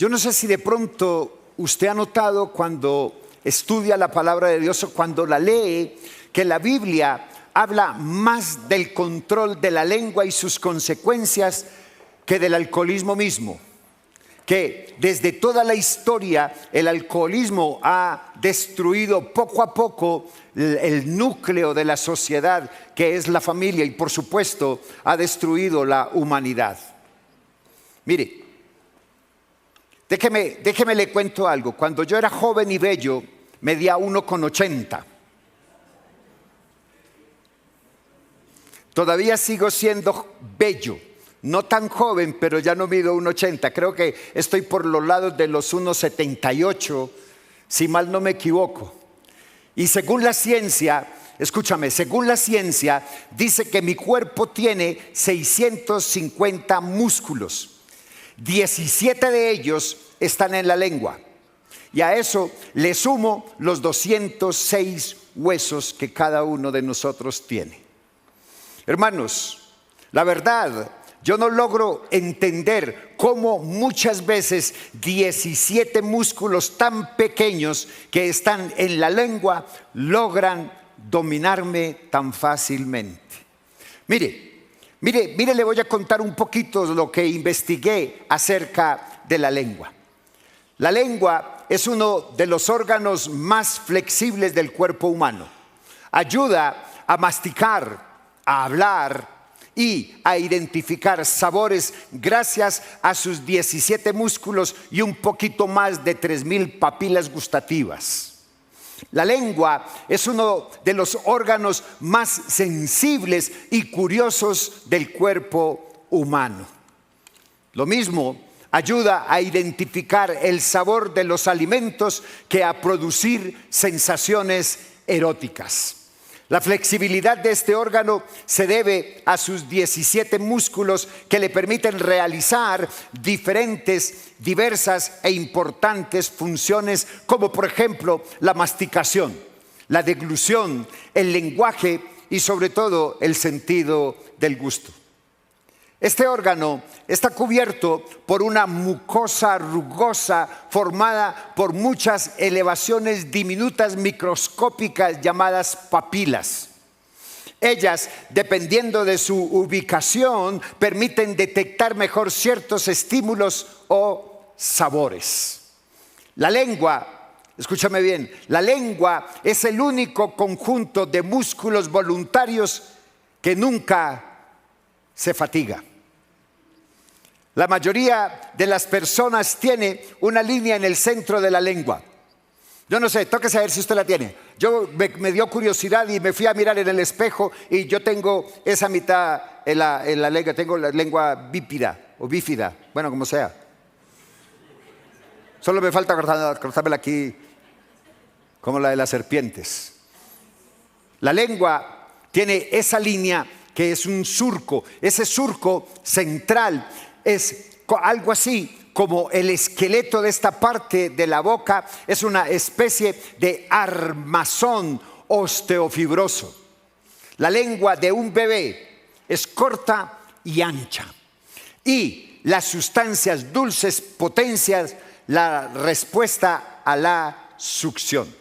Yo no sé si de pronto usted ha notado cuando estudia la palabra de Dios o cuando la lee, que la Biblia habla más del control de la lengua y sus consecuencias que del alcoholismo mismo. Que desde toda la historia el alcoholismo ha destruido poco a poco el núcleo de la sociedad, que es la familia, y por supuesto ha destruido la humanidad. Mire, déjeme le cuento algo. Cuando yo era joven y bello, medía 1,80. Todavía sigo siendo bello. No tan joven, pero ya no mido 1,80. Creo que estoy por los lados de los 1,78, si mal no me equivoco. Y según la ciencia, escúchame, según la ciencia, dice que mi cuerpo tiene 650 músculos. 17 de ellos están en la lengua. Y a eso le sumo los 206 huesos que cada uno de nosotros tiene. Hermanos, la verdad, yo no logro entender cómo muchas veces 17 músculos tan pequeños que están en la lengua logran dominarme tan fácilmente. Mire, le voy a contar un poquito lo que investigué acerca de la lengua. La lengua es uno de los órganos más flexibles del cuerpo humano. Ayuda a masticar, a hablar y a identificar sabores gracias a sus 17 músculos y un poquito más de 3,000 papilas gustativas. La lengua es uno de los órganos más sensibles y curiosos del cuerpo humano. Lo mismo ayuda a identificar el sabor de los alimentos que a producir sensaciones eróticas. La flexibilidad de este órgano se debe a sus 17 músculos que le permiten realizar diversas e importantes funciones, como por ejemplo la masticación, la deglución, el lenguaje y sobre todo el sentido del gusto. Este órgano está cubierto por una mucosa rugosa formada por muchas elevaciones diminutas microscópicas llamadas papilas. Ellas, dependiendo de su ubicación, permiten detectar mejor ciertos estímulos o sabores. La lengua, escúchame bien, la lengua es el único conjunto de músculos voluntarios que nunca se fatiga. La mayoría de las personas tiene una línea en el centro de la lengua. Yo no sé, tóquese a ver si usted la tiene. Me dio curiosidad y me fui a mirar en el espejo y yo tengo esa mitad en la lengua. Tengo la lengua bípida o bífida, bueno, como sea. Solo me falta cortármela aquí como la de las serpientes. La lengua tiene esa línea que es un surco. Ese surco central es algo así como el esqueleto de esta parte de la boca. Es una especie de armazón osteofibroso. La lengua de un bebé es corta y ancha, y las sustancias dulces potencian la respuesta a la succión.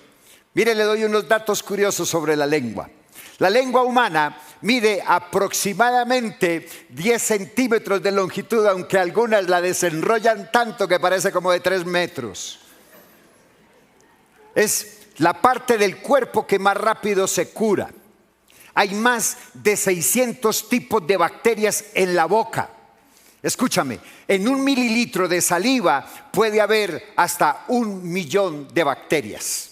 Mire, le doy unos datos curiosos sobre la lengua. La lengua humana mide aproximadamente 10 centímetros de longitud, aunque algunas la desenrollan tanto que parece como de 3 metros. Es la parte del cuerpo que más rápido se cura. Hay más de 600 tipos de bacterias en la boca. Escúchame, en 1 mililitro de saliva puede haber hasta 1.000.000 de bacterias.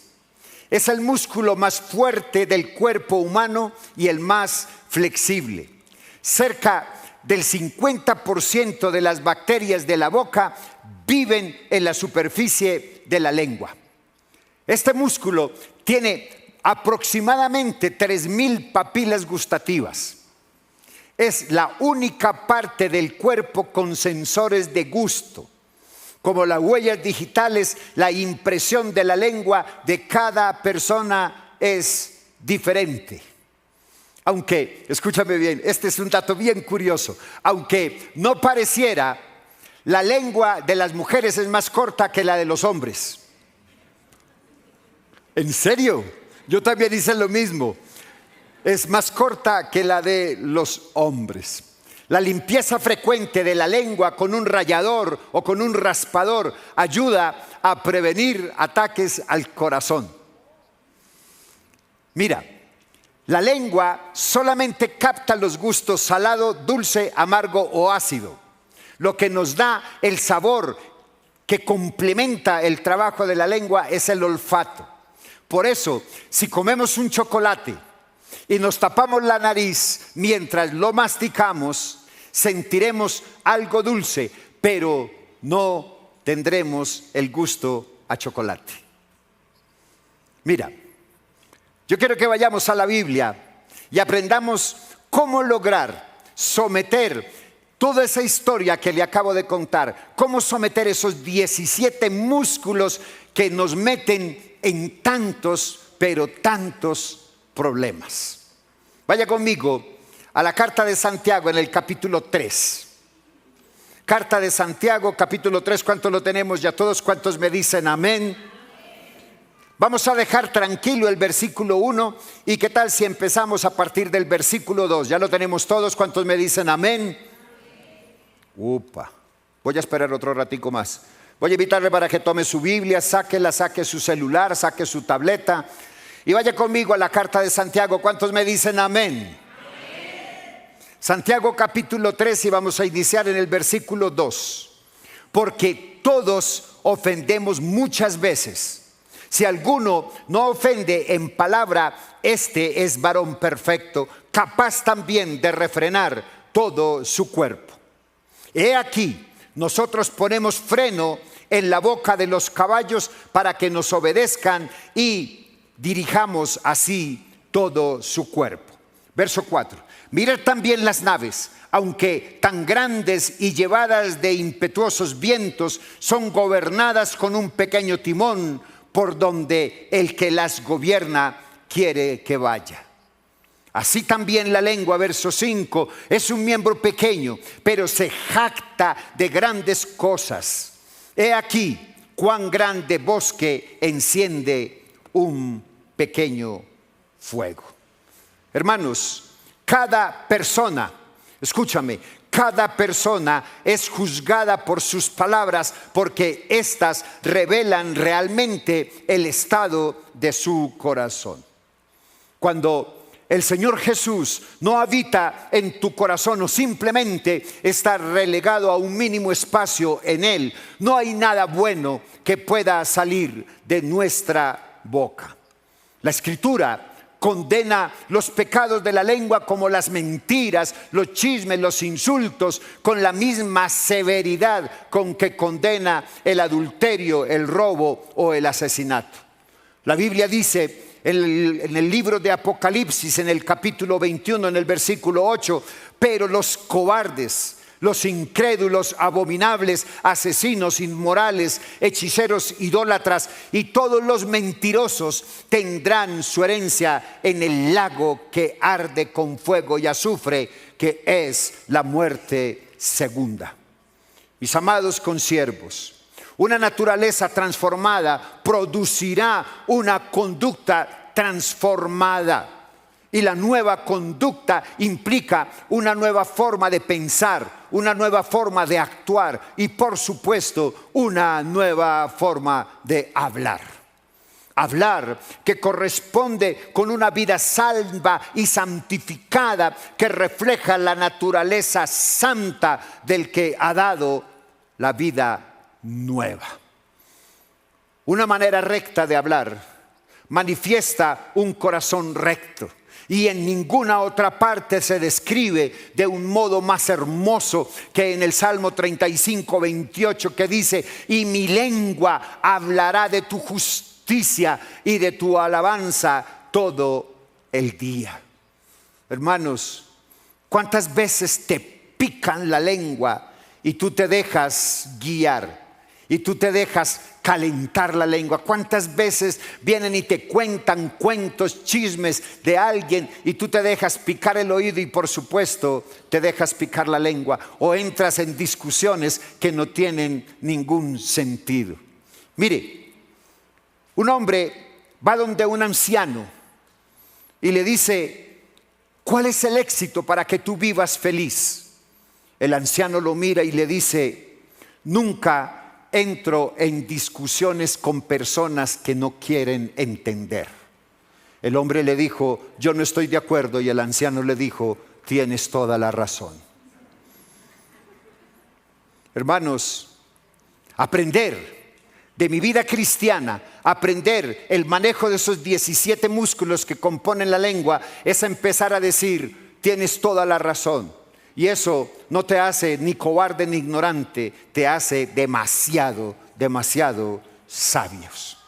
Es el músculo más fuerte del cuerpo humano y el más flexible. Cerca del 50% de las bacterias de la boca viven en la superficie de la lengua. Este músculo tiene aproximadamente 3,000 papilas gustativas. Es la única parte del cuerpo con sensores de gusto. Como las huellas digitales, la impresión de la lengua de cada persona es diferente. Aunque, escúchame bien, este es un dato bien curioso. Aunque no pareciera, la lengua de las mujeres es más corta que la de los hombres. ¿En serio? Yo también hice lo mismo. Es más corta que la de los hombres. La limpieza frecuente de la lengua con un rallador o con un raspador ayuda a prevenir ataques al corazón. Mira, la lengua solamente capta los gustos salado, dulce, amargo o ácido. Lo que nos da el sabor que complementa el trabajo de la lengua es el olfato. Por eso, si comemos un chocolate y nos tapamos la nariz mientras lo masticamos, sentiremos algo dulce, pero no tendremos el gusto a chocolate. Mira, yo quiero que vayamos a la Biblia y aprendamos cómo lograr someter toda esa historia que le acabo de contar, cómo someter esos 17 músculos que nos meten en tantos, pero tantos problemas. Vaya conmigo a la carta de Santiago en el capítulo 3. Carta de Santiago, capítulo 3, ¿cuántos lo tenemos ya todos? ¿Cuántos me dicen amén? Vamos a dejar tranquilo el versículo 1 y qué tal si empezamos a partir del versículo 2. ¿Ya lo tenemos todos? ¿Cuántos me dicen amén? Upa, voy a esperar otro ratico más. Voy a invitarle para que tome su Biblia, saque su celular, saque su tableta y vaya conmigo a la carta de Santiago. ¿Cuántos me dicen amén? Santiago capítulo 3 y vamos a iniciar en el versículo 2. Porque todos ofendemos muchas veces. Si alguno no ofende en palabra, este es varón perfecto, capaz también de refrenar todo su cuerpo. He aquí, nosotros ponemos freno en la boca de los caballos para que nos obedezcan y dirijamos así todo su cuerpo. Verso 4. Mirad también las naves, aunque tan grandes y llevadas de impetuosos vientos, son gobernadas con un pequeño timón por donde el que las gobierna quiere que vaya. Así también la lengua, verso 5, es un miembro pequeño, pero se jacta de grandes cosas. He aquí cuán grande bosque enciende un pequeño fuego. Hermanos, cada persona, escúchame, cada persona es juzgada por sus palabras porque éstas revelan realmente el estado de su corazón. Cuando el Señor Jesús no habita en tu corazón o simplemente está relegado a un mínimo espacio en él, no hay nada bueno que pueda salir de nuestra boca. La Escritura condena los pecados de la lengua como las mentiras, los chismes, los insultos, con la misma severidad con que condena el adulterio, el robo o el asesinato. La Biblia dice en el libro de Apocalipsis, en el capítulo 21, en el versículo 8, pero los cobardes, los incrédulos, abominables, asesinos, inmorales, hechiceros, idólatras y todos los mentirosos tendrán su herencia en el lago que arde con fuego y azufre, que es la muerte segunda. Mis amados consiervos, una naturaleza transformada producirá una conducta transformada. Y la nueva conducta implica una nueva forma de pensar, una nueva forma de actuar y, por supuesto, una nueva forma de hablar. Hablar que corresponde con una vida salva y santificada que refleja la naturaleza santa del que ha dado la vida nueva. Una manera recta de hablar manifiesta un corazón recto. Y en ninguna otra parte se describe de un modo más hermoso que en el Salmo 35, 28, que dice: y mi lengua hablará de tu justicia y de tu alabanza todo el día. Hermanos, ¿cuántas veces te pican la lengua y tú te dejas guiar? y tú te dejas calentar la lengua. ¿Cuántas veces vienen y te cuentan cuentos, chismes de alguien y tú te dejas picar el oído y por supuesto te dejas picar la lengua? O entras en discusiones que no tienen ningún sentido. Mire, un hombre va donde un anciano y le dice: ¿cuál es el éxito para que tú vivas feliz? El anciano lo mira y le dice: nunca entro en discusiones con personas que no quieren entender. El hombre le dijo: yo no estoy de acuerdo. Y el anciano le dijo: tienes toda la razón. Hermanos, aprender de mi vida cristiana, aprender el manejo de esos 17 músculos que componen la lengua, es empezar a decir: tienes toda la razón. Y eso no te hace ni cobarde ni ignorante, te hace demasiado sabios.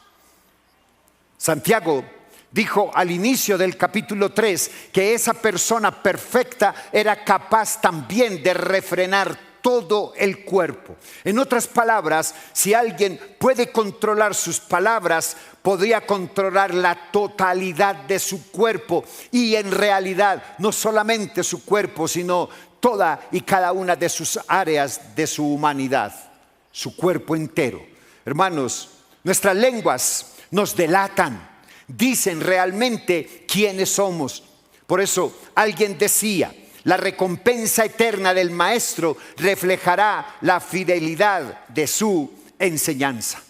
Santiago dijo al inicio del capítulo 3 que esa persona perfecta era capaz también de refrenar todo el cuerpo. En otras palabras, si alguien puede controlar sus palabras, podría controlar la totalidad de su cuerpo. Y en realidad, no solamente su cuerpo, sino toda y cada una de sus áreas de su humanidad, su cuerpo entero. Hermanos, nuestras lenguas nos delatan, dicen realmente quiénes somos. Por eso alguien decía: la recompensa eterna del maestro reflejará la fidelidad de su enseñanza.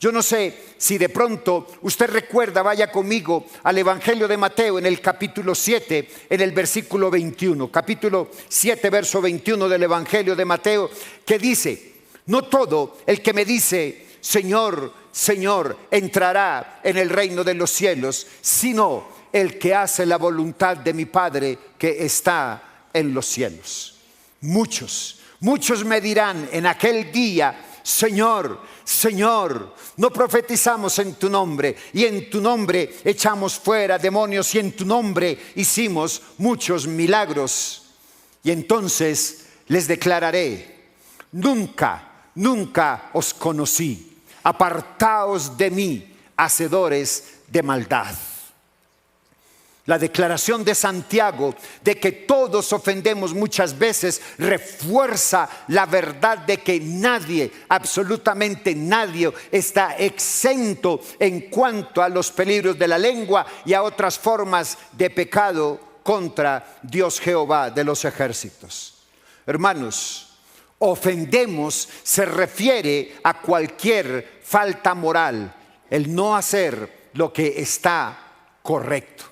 Yo no sé si de pronto usted recuerda, vaya conmigo al Evangelio de Mateo en el capítulo 7, en el versículo 21. Capítulo 7, verso 21 del Evangelio de Mateo, que dice: no todo el que me dice Señor, Señor, entrará en el reino de los cielos, sino el que hace la voluntad de mi Padre que está en los cielos. Muchos me dirán en aquel día: Señor, Señor, no profetizamos en tu nombre, y en tu nombre echamos fuera demonios, y en tu nombre hicimos muchos milagros. Y entonces les declararé: nunca os conocí. Apartaos de mí, hacedores de maldad. La declaración de Santiago de que todos ofendemos muchas veces refuerza la verdad de que nadie, absolutamente nadie, está exento en cuanto a los peligros de la lengua y a otras formas de pecado contra Dios Jehová de los ejércitos. Hermanos, ofendemos se refiere a cualquier falta moral, el no hacer lo que está correcto.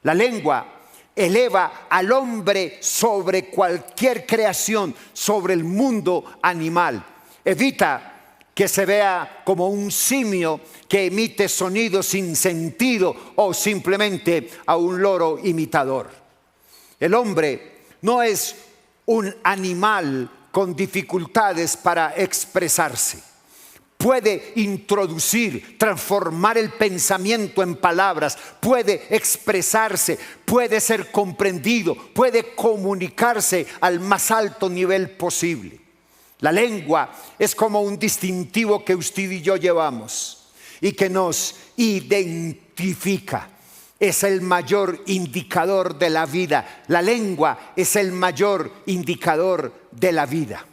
La lengua eleva al hombre sobre cualquier creación, sobre el mundo animal. Evita que se vea como un simio que emite sonidos sin sentido o simplemente a un loro imitador. El hombre no es un animal con dificultades para expresarse. Puede introducir, transformar el pensamiento en palabras, puede expresarse, puede ser comprendido, puede comunicarse al más alto nivel posible. La lengua es como un distintivo que usted y yo llevamos y que nos identifica. Es el mayor indicador de la vida. La lengua es el mayor indicador de la vida.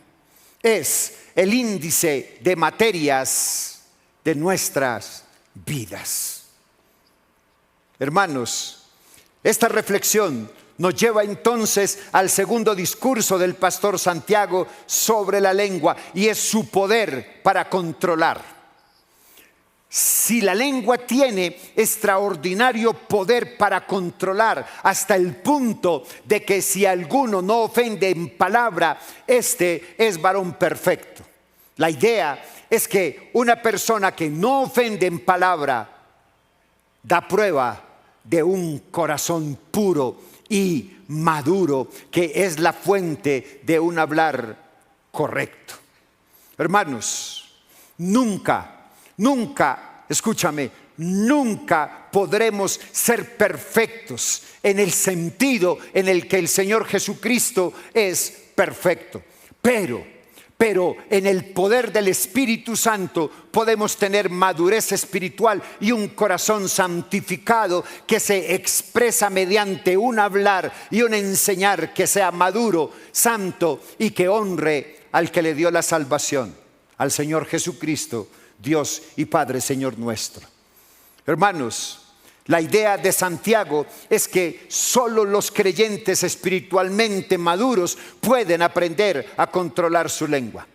Es el índice de materias de nuestras vidas. Hermanos, esta reflexión nos lleva entonces al segundo discurso del pastor Santiago sobre la lengua, y es su poder para controlar. Si la lengua tiene extraordinario poder para controlar, hasta el punto de que si alguno no ofende en palabra, este es varón perfecto. La idea es que una persona que no ofende en palabra da prueba de un corazón puro y maduro, que es la fuente de un hablar correcto. Hermanos, nunca, escúchame, nunca podremos ser perfectos en el sentido en el que el Señor Jesucristo es perfecto. Pero en el poder del Espíritu Santo podemos tener madurez espiritual y un corazón santificado que se expresa mediante un hablar y un enseñar que sea maduro, santo y que honre al que le dio la salvación, al Señor Jesucristo, Dios y Padre, Señor nuestro. Hermanos, la idea de Santiago es que solo los creyentes espiritualmente maduros pueden aprender a controlar su lengua.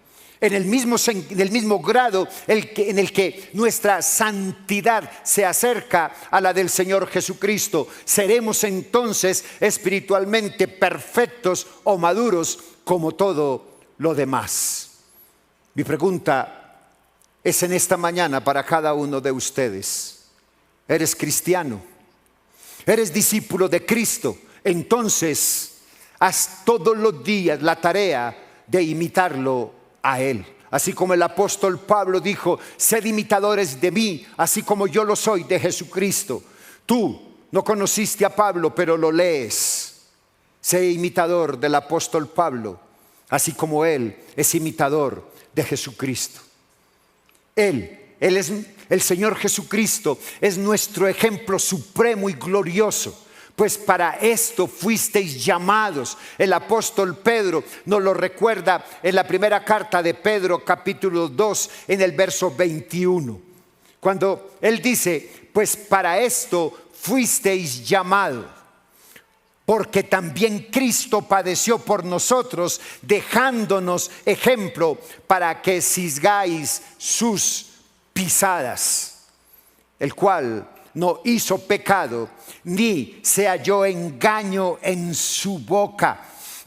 En el mismo grado en el que nuestra santidad se acerca a la del Señor Jesucristo, seremos entonces espiritualmente perfectos o maduros como todo lo demás. Mi pregunta es en esta mañana para cada uno de ustedes. ¿Eres cristiano? ¿Eres discípulo de Cristo? Entonces, haz todos los días la tarea de imitarlo a Él. Así como el apóstol Pablo dijo: sed imitadores de mí, así como yo lo soy de Jesucristo. Tú no conociste a Pablo, pero lo lees. Sé imitador del apóstol Pablo, así como él es imitador de Jesucristo. Él es el Señor Jesucristo, es nuestro ejemplo supremo y glorioso, pues para esto fuisteis llamados. El apóstol Pedro nos lo recuerda en la primera carta de Pedro, capítulo 2, en el verso 21, cuando él dice: pues para esto fuisteis llamados, porque también Cristo padeció por nosotros, dejándonos ejemplo para que sigáis sus pisadas, el cual no hizo pecado, ni se halló engaño en su boca,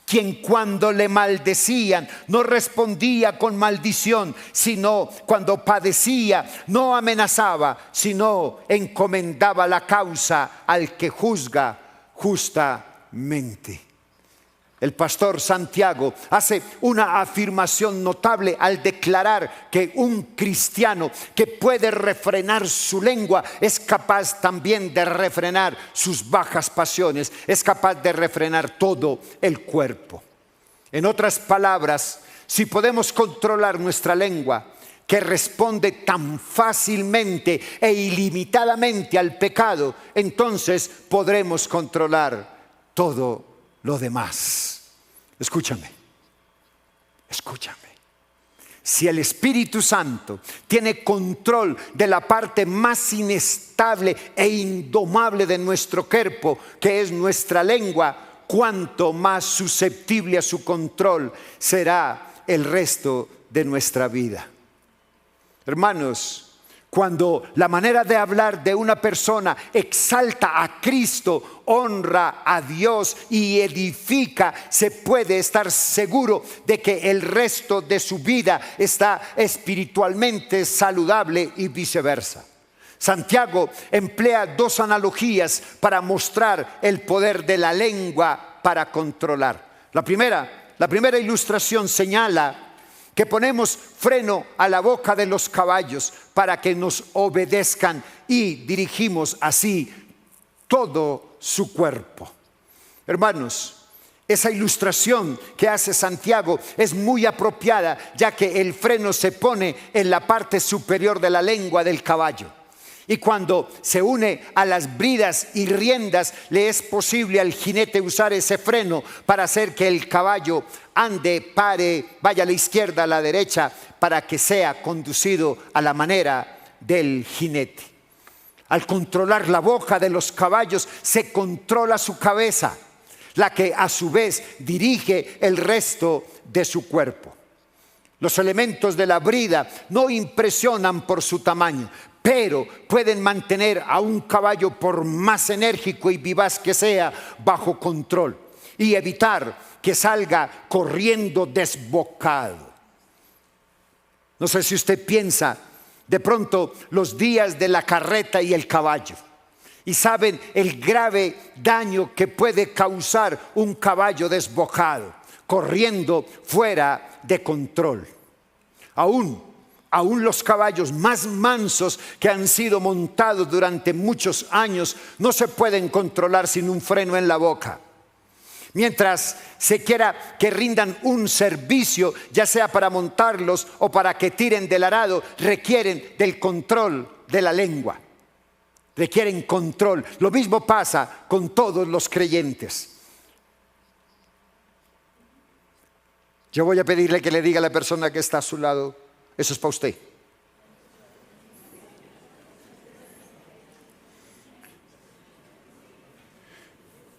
quien cuando le maldecían no respondía con maldición, sino cuando padecía no amenazaba, sino encomendaba la causa al que juzga justamente. El pastor Santiago hace una afirmación notable al declarar que un cristiano que puede refrenar su lengua es capaz también de refrenar sus bajas pasiones, es capaz de refrenar todo el cuerpo. En otras palabras, si podemos controlar nuestra lengua, que responde tan fácilmente e ilimitadamente al pecado, entonces podremos controlar todo lo demás. Escúchame. Si el Espíritu Santo tiene control de la parte más inestable e indomable de nuestro cuerpo, que es nuestra lengua, cuánto más susceptible a su control será el resto de nuestra vida. Hermanos, cuando la manera de hablar de una persona exalta a Cristo, honra a Dios y edifica, se puede estar seguro de que el resto de su vida está espiritualmente saludable y viceversa. Santiago emplea dos analogías para mostrar el poder de la lengua para controlar. La primera ilustración señala que ponemos freno a la boca de los caballos para que nos obedezcan y dirigimos así todo su cuerpo. Hermanos, esa ilustración que hace Santiago es muy apropiada, ya que el freno se pone en la parte superior de la lengua del caballo. Y cuando se une a las bridas y riendas, le es posible al jinete usar ese freno para hacer que el caballo ande, pare, vaya a la izquierda, a la derecha, para que sea conducido a la manera del jinete. Al controlar la boca de los caballos, se controla su cabeza, la que a su vez dirige el resto de su cuerpo. Los elementos de la brida no impresionan por su tamaño, pero pueden mantener a un caballo, por más enérgico y vivaz que sea, bajo control y evitar que salga corriendo desbocado. No sé si usted piensa de pronto los días de la carreta y el caballo, y saben el grave daño que puede causar un caballo desbocado, corriendo fuera de control. Aún los caballos más mansos que han sido montados durante muchos años no se pueden controlar sin un freno en la boca. Mientras se quiera que rindan un servicio, ya sea para montarlos o para que tiren del arado, requieren del control de la lengua. Requieren control. Lo mismo pasa con todos los creyentes. Yo voy a pedirle que le diga a la persona que está a su lado, eso es para usted.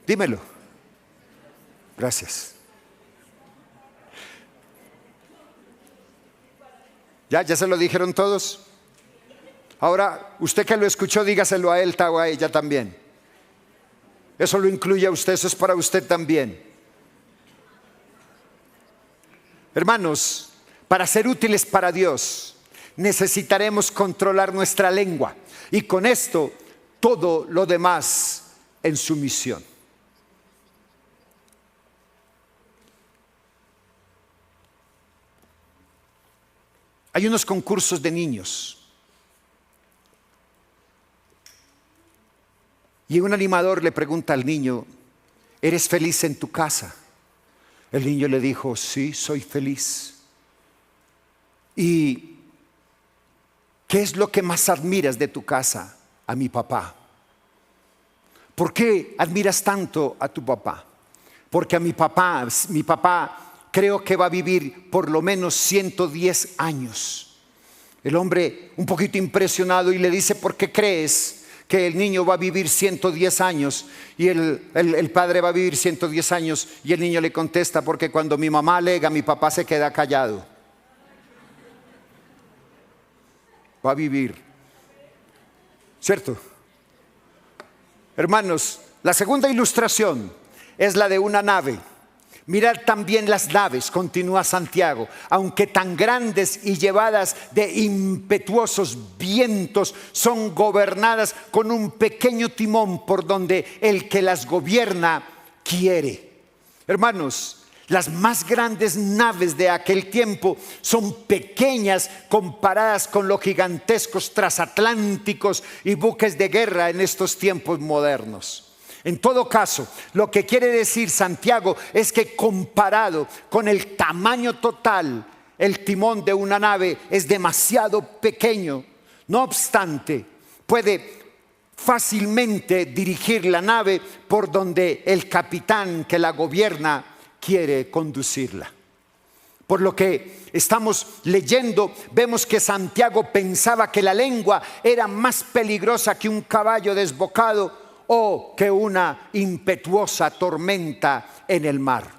Dímelo. Gracias. ¿Ya se lo dijeron todos? Ahora, usted que lo escuchó, dígaselo a él o a ella también. Eso lo incluye a usted, eso es para usted también. Hermanos, para ser útiles para Dios, necesitaremos controlar nuestra lengua. Y con esto, todo lo demás en sumisión. Hay unos concursos de niños. Y un animador le pregunta al niño, ¿eres feliz en tu casa? El niño le dijo, sí, soy feliz. ¿Y qué es lo que más admiras de tu casa? A mi papá. ¿Por qué admiras tanto a tu papá? Porque a mi papá creo que va a vivir por lo menos 110 años. El hombre un poquito impresionado y le dice, ¿por qué crees que el niño va a vivir 110 años? Y el padre va a vivir 110 años. Y el niño le contesta, porque cuando mi mamá alega, mi papá se queda callado. Va a vivir. ¿Cierto? Hermanos, la segunda ilustración es la de una nave. Mirad también las naves, continúa Santiago, aunque tan grandes y llevadas de impetuosos vientos, son gobernadas con un pequeño timón por donde el que las gobierna quiere. Hermanos, las más grandes naves de aquel tiempo son pequeñas comparadas con los gigantescos transatlánticos y buques de guerra en estos tiempos modernos. En todo caso, lo que quiere decir Santiago es que comparado con el tamaño total, el timón de una nave es demasiado pequeño. No obstante, puede fácilmente dirigir la nave por donde el capitán que la gobierna quiere conducirla. Por lo que estamos leyendo, vemos que Santiago pensaba que la lengua era más peligrosa que un caballo desbocado o que una impetuosa tormenta en el mar.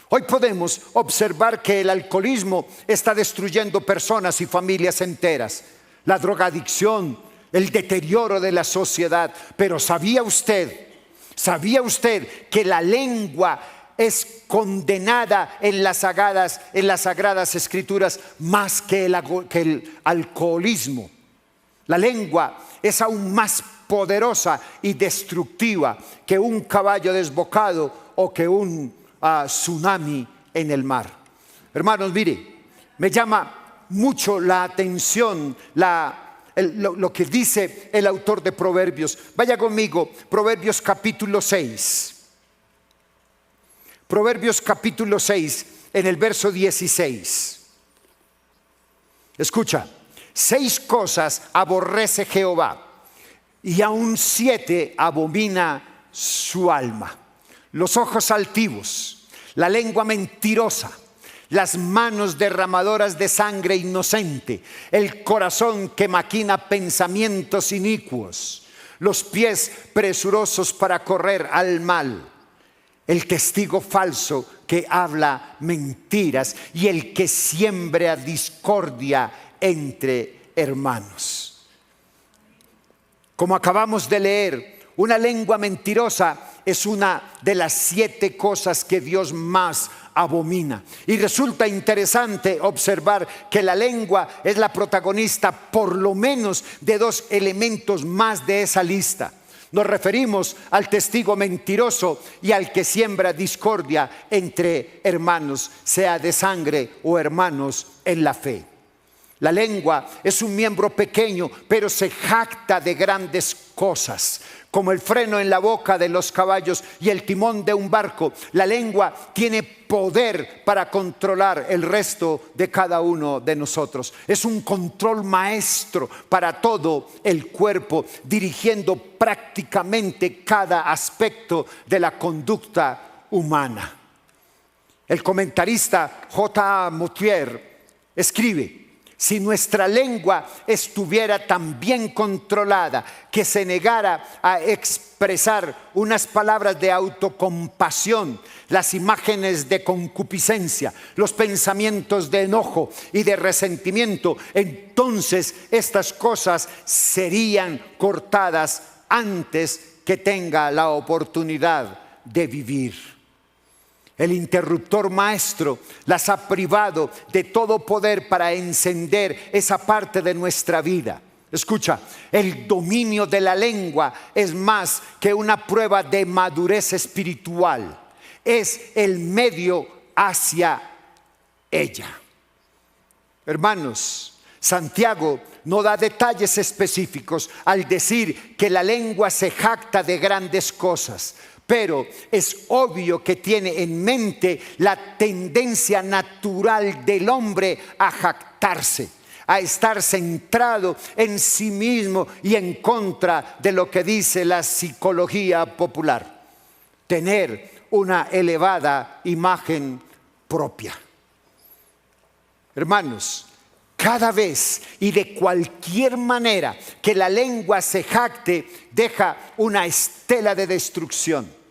Hoy podemos observar que el alcoholismo está destruyendo personas y familias enteras. La drogadicción, el deterioro de la sociedad. Pero ¿sabía usted que la lengua es condenada en las sagradas escrituras más que el alcoholismo? La lengua es aún más poderosa y destructiva que un caballo desbocado o que un tsunami en el mar. Hermanos, mire, me llama mucho la atención lo que dice el autor de Proverbios. Vaya conmigo, Proverbios capítulo 6. Proverbios capítulo 6, en el verso 16. Escucha, 6 cosas aborrece Jehová, y aún 7 abomina su alma: los ojos altivos, la lengua mentirosa, las manos derramadoras de sangre inocente, el corazón que maquina pensamientos inicuos, los pies presurosos para correr al mal, el testigo falso que habla mentiras y el que siembra discordia entre hermanos. Como acabamos de leer, una lengua mentirosa es una de las 7 cosas que Dios más abomina. Y resulta interesante observar que la lengua es la protagonista por lo menos de 2 elementos más de esa lista. Nos referimos al testigo mentiroso y al que siembra discordia entre hermanos, sea de sangre o hermanos en la fe. La lengua es un miembro pequeño, pero se jacta de grandes cosas. Como el freno en la boca de los caballos y el timón de un barco, la lengua tiene poder para controlar el resto de cada uno de nosotros. Es un control maestro para todo el cuerpo, dirigiendo prácticamente cada aspecto de la conducta humana. El comentarista J.A. Moutier escribe: si nuestra lengua estuviera tan bien controlada que se negara a expresar unas palabras de autocompasión, las imágenes de concupiscencia, los pensamientos de enojo y de resentimiento, entonces estas cosas serían cortadas antes que tenga la oportunidad de vivir. El interruptor maestro las ha privado de todo poder para encender esa parte de nuestra vida. Escucha, el dominio de la lengua es más que una prueba de madurez espiritual. Es el medio hacia ella. Hermanos, Santiago no da detalles específicos al decir que la lengua se jacta de grandes cosas. Pero es obvio que tiene en mente la tendencia natural del hombre a jactarse, a estar centrado en sí mismo y en contra de lo que dice la psicología popular. Tener una elevada imagen propia. Hermanos, cada vez y de cualquier manera que la lengua se jacte, deja una estela de destrucción.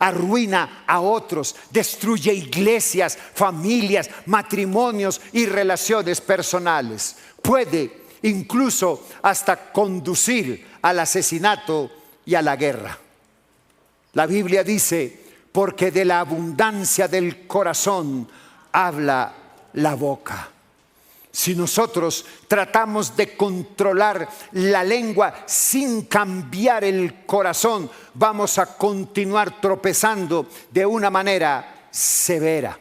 Arruina a otros, destruye iglesias, familias, matrimonios y relaciones personales. Puede incluso hasta conducir al asesinato y a la guerra. La Biblia dice: porque de la abundancia del corazón habla la boca. Si nosotros tratamos de controlar la lengua sin cambiar el corazón, vamos a continuar tropezando de una manera severa.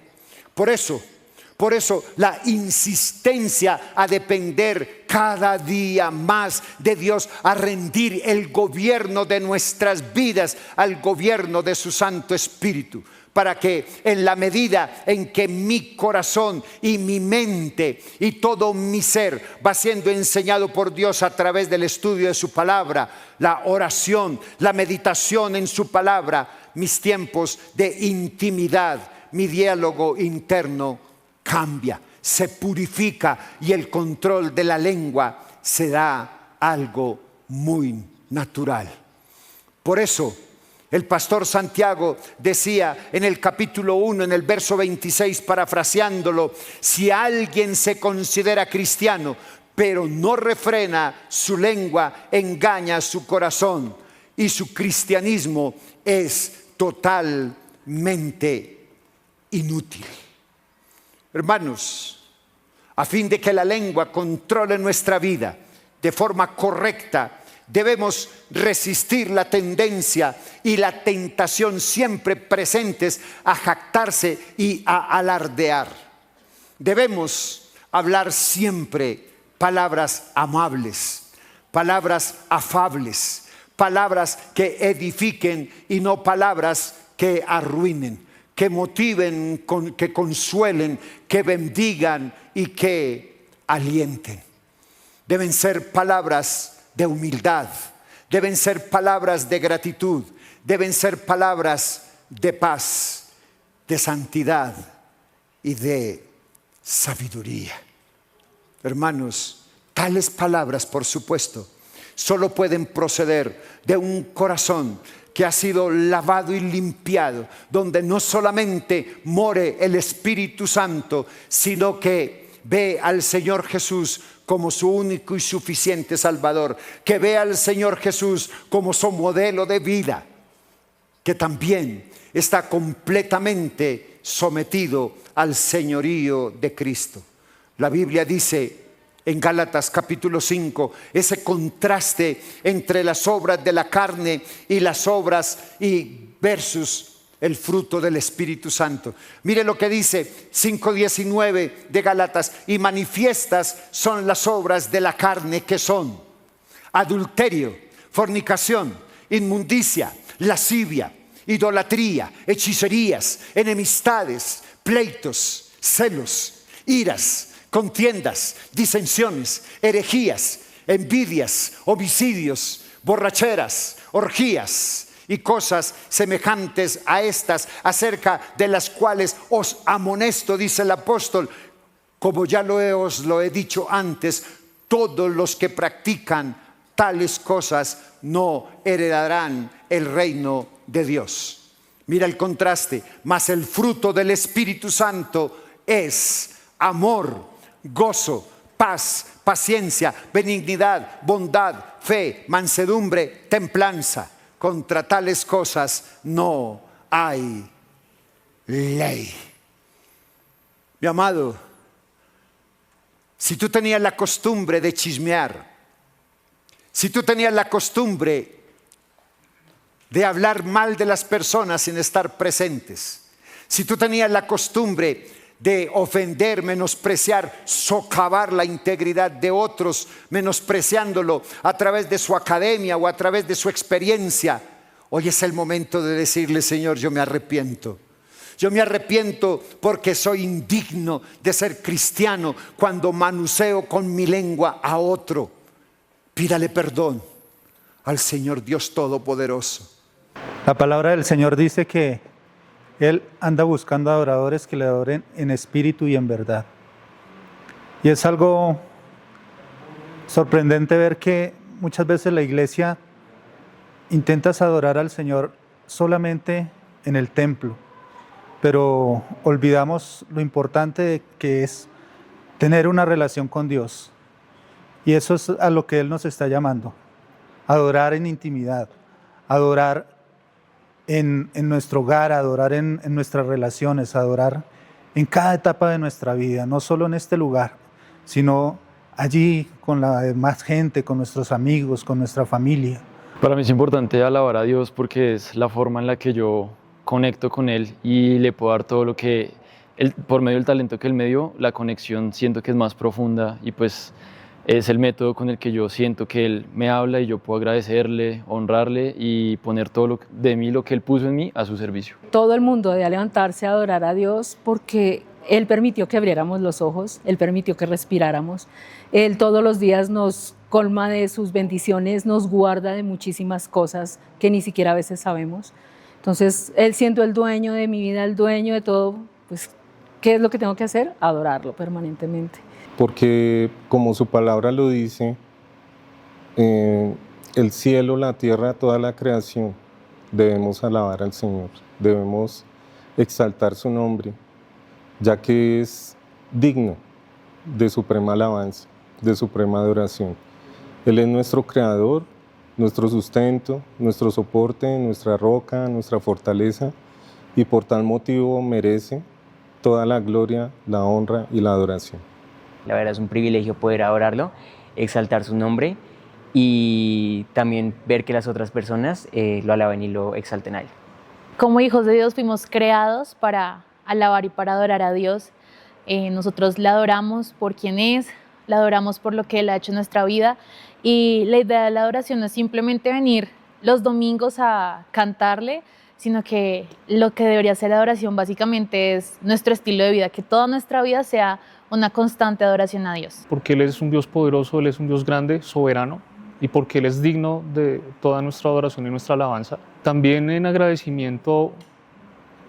Por eso la insistencia a depender cada día más de Dios, a rendir el gobierno de nuestras vidas al gobierno de su Santo Espíritu. Para que en la medida en que mi corazón y mi mente y todo mi ser va siendo enseñado por Dios a través del estudio de su palabra, la oración, la meditación en su palabra, mis tiempos de intimidad, mi diálogo interno cambia, se purifica y el control de la lengua será algo muy natural. Por eso el pastor Santiago decía en el capítulo 1, en el verso 26, parafraseándolo: si alguien se considera cristiano, pero no refrena su lengua, engaña su corazón, y su cristianismo es totalmente inútil. Hermanos, a fin de que la lengua controle nuestra vida de forma correcta, debemos resistir la tendencia y la tentación siempre presentes a jactarse y a alardear. Debemos hablar siempre palabras amables, palabras afables, palabras que edifiquen y no palabras que arruinen, que motiven, que consuelen, que bendigan y que alienten. Deben ser palabras de humildad, deben ser palabras de gratitud, deben ser palabras de paz, de santidad y de sabiduría. Hermanos, tales palabras, por supuesto, solo pueden proceder de un corazón que ha sido lavado y limpiado, donde no solamente more el Espíritu Santo, sino que ve al Señor Jesús como su único y suficiente Salvador, que ve al Señor Jesús como su modelo de vida, que también está completamente sometido al señorío de Cristo. La Biblia dice en Gálatas capítulo 5, ese contraste entre las obras de la carne y las obras y versus el fruto del Espíritu Santo. Mire lo que dice 5:19 de Gálatas: y manifiestas son las obras de la carne, que son adulterio, fornicación, inmundicia, lascivia, idolatría, hechicerías, enemistades, pleitos, celos, iras, contiendas, disensiones, herejías, envidias, homicidios, borracheras, orgías y cosas semejantes a estas, acerca de las cuales os amonesto, dice el apóstol, como ya os lo he dicho antes, todos los que practican tales cosas no heredarán el reino de Dios. Mira el contraste: mas el fruto del Espíritu Santo es amor, gozo, paz, paciencia, benignidad, bondad, fe, mansedumbre, templanza. Contra tales cosas no hay ley. Mi amado, si tú tenías la costumbre de chismear, si tú tenías la costumbre de hablar mal de las personas sin estar presentes, si tú tenías la costumbre de ofender, menospreciar, socavar la integridad de otros, menospreciándolo a través de su academia o a través de su experiencia, hoy es el momento de decirle: Señor, yo me arrepiento. Yo me arrepiento porque soy indigno de ser cristiano cuando manuseo con mi lengua a otro. Pídale perdón al Señor Dios Todopoderoso. La palabra del Señor dice que Él anda buscando adoradores que le adoren en espíritu y en verdad. Y es algo sorprendente ver que muchas veces la iglesia intenta adorar al Señor solamente en el templo, pero olvidamos lo importante que es tener una relación con Dios. Y eso es a lo que Él nos está llamando: adorar en intimidad, adorar en nuestro hogar, adorar en nuestras relaciones, adorar en cada etapa de nuestra vida, no solo en este lugar, sino allí con la demás gente, con nuestros amigos, con nuestra familia. Para mí es importante alabar a Dios porque es la forma en la que yo conecto con Él y le puedo dar todo lo que Él, por medio del talento que Él me dio, la conexión siento que es más profunda y pues es el método con el que yo siento que Él me habla y yo puedo agradecerle, honrarle y poner todo de mí, lo que Él puso en mí, a su servicio. Todo el mundo debe levantarse a adorar a Dios porque Él permitió que abriéramos los ojos, Él permitió que respiráramos. Él todos los días nos colma de sus bendiciones, nos guarda de muchísimas cosas que ni siquiera a veces sabemos. Entonces, Él siendo el dueño de mi vida, el dueño de todo, pues, ¿qué es lo que tengo que hacer? Adorarlo permanentemente. Porque como su palabra lo dice, el cielo, la tierra, toda la creación, debemos alabar al Señor, debemos exaltar su nombre, ya que es digno de suprema alabanza, de suprema adoración. Él es nuestro creador, nuestro sustento, nuestro soporte, nuestra roca, nuestra fortaleza, y por tal motivo merece toda la gloria, la honra y la adoración. La verdad es un privilegio poder adorarlo, exaltar su nombre y también ver que las otras personas lo alaben y lo exalten a Él. Como hijos de Dios fuimos creados para alabar y para adorar a Dios. Nosotros le adoramos por quien es, le adoramos por lo que Él ha hecho en nuestra vida, y la idea de la adoración no es simplemente venir los domingos a cantarle, sino que lo que debería ser la adoración básicamente es nuestro estilo de vida, que toda nuestra vida sea una constante adoración a Dios. Porque Él es un Dios poderoso, Él es un Dios grande, soberano, y porque Él es digno de toda nuestra adoración y nuestra alabanza. También en agradecimiento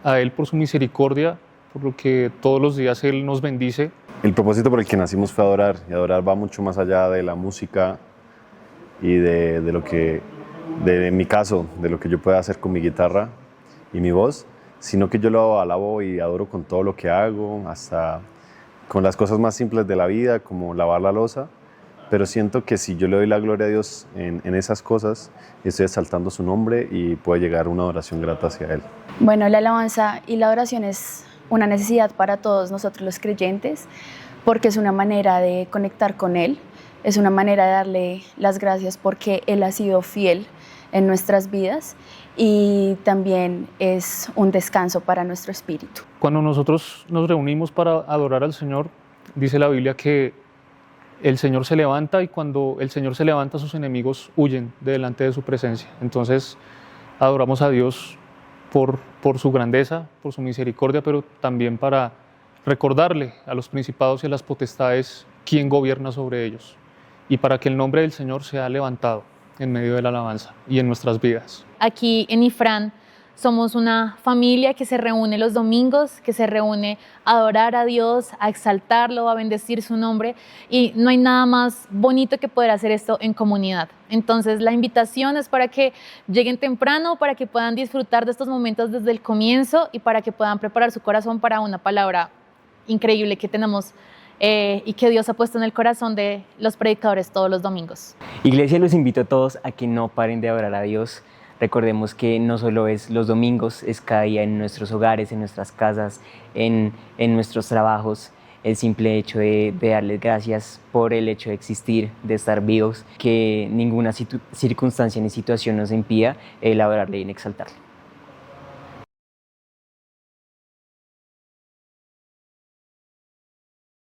a Él por su misericordia, por lo que todos los días Él nos bendice. El propósito por el que nacimos fue adorar, y adorar va mucho más allá de la música y de lo que, en mi caso, de lo que yo pueda hacer con mi guitarra y mi voz, sino que yo lo alabo y adoro con todo lo que hago, hasta con las cosas más simples de la vida, como lavar la loza, pero siento que si yo le doy la gloria a Dios en esas cosas, estoy exaltando su nombre y puede llegar una adoración grata hacia Él. Bueno, la alabanza y la adoración es una necesidad para todos nosotros los creyentes, porque es una manera de conectar con Él, es una manera de darle las gracias porque Él ha sido fiel en nuestras vidas, y también es un descanso para nuestro espíritu. Cuando nosotros nos reunimos para adorar al Señor, dice la Biblia que el Señor se levanta y cuando el Señor se levanta sus enemigos huyen de delante de su presencia. Entonces adoramos a Dios por su grandeza, por su misericordia, pero también para recordarle a los principados y a las potestades quién gobierna sobre ellos y para que el nombre del Señor sea levantado en medio de la alabanza y en nuestras vidas. Aquí en Ifrán somos una familia que se reúne los domingos, que se reúne a adorar a Dios, a exaltarlo, a bendecir su nombre, y no hay nada más bonito que poder hacer esto en comunidad. Entonces la invitación es para que lleguen temprano, para que puedan disfrutar de estos momentos desde el comienzo y para que puedan preparar su corazón para una palabra increíble que tenemos y que Dios ha puesto en el corazón de los predicadores todos los domingos. Iglesia, los invito a todos a que no paren de adorar a Dios. Recordemos que no solo es los domingos, es cada día en nuestros hogares, en nuestras casas, en nuestros trabajos. El simple hecho de darles gracias por el hecho de existir, de estar vivos, que ninguna circunstancia ni situación nos impida el adorarle y en exaltarle.